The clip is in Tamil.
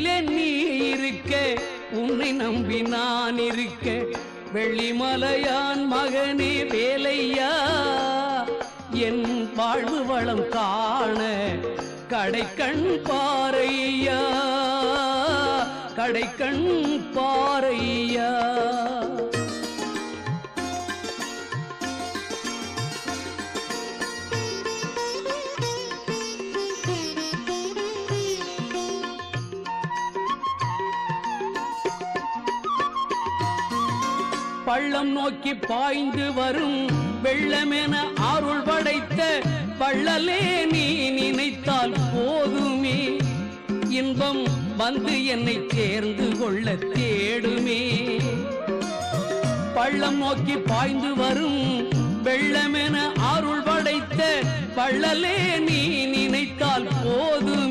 நெஞ்சிலே நீ இருக்க, உன்னை நம்பி நான் இருக்க, வெள்ளிமலையான் மகனே வேலையா, என் வாழ்வு வளம் காண கடைக்கண் பாறையா, கடைக்கண் பாறையா. பள்ளம் நோக்கி பாய்ந்து வரும் வெள்ளமென அருள் படைத்த பள்ளலே நீ நினைத்தால் போதுமே, இன்பம் வந்து என்னை சேர்ந்து கொள்ள தேடுமே. பள்ளம் நோக்கி பாய்ந்து வரும் வெள்ளமென அருள் படைத்த பள்ளலே நீ நினைத்தால் போதுமே,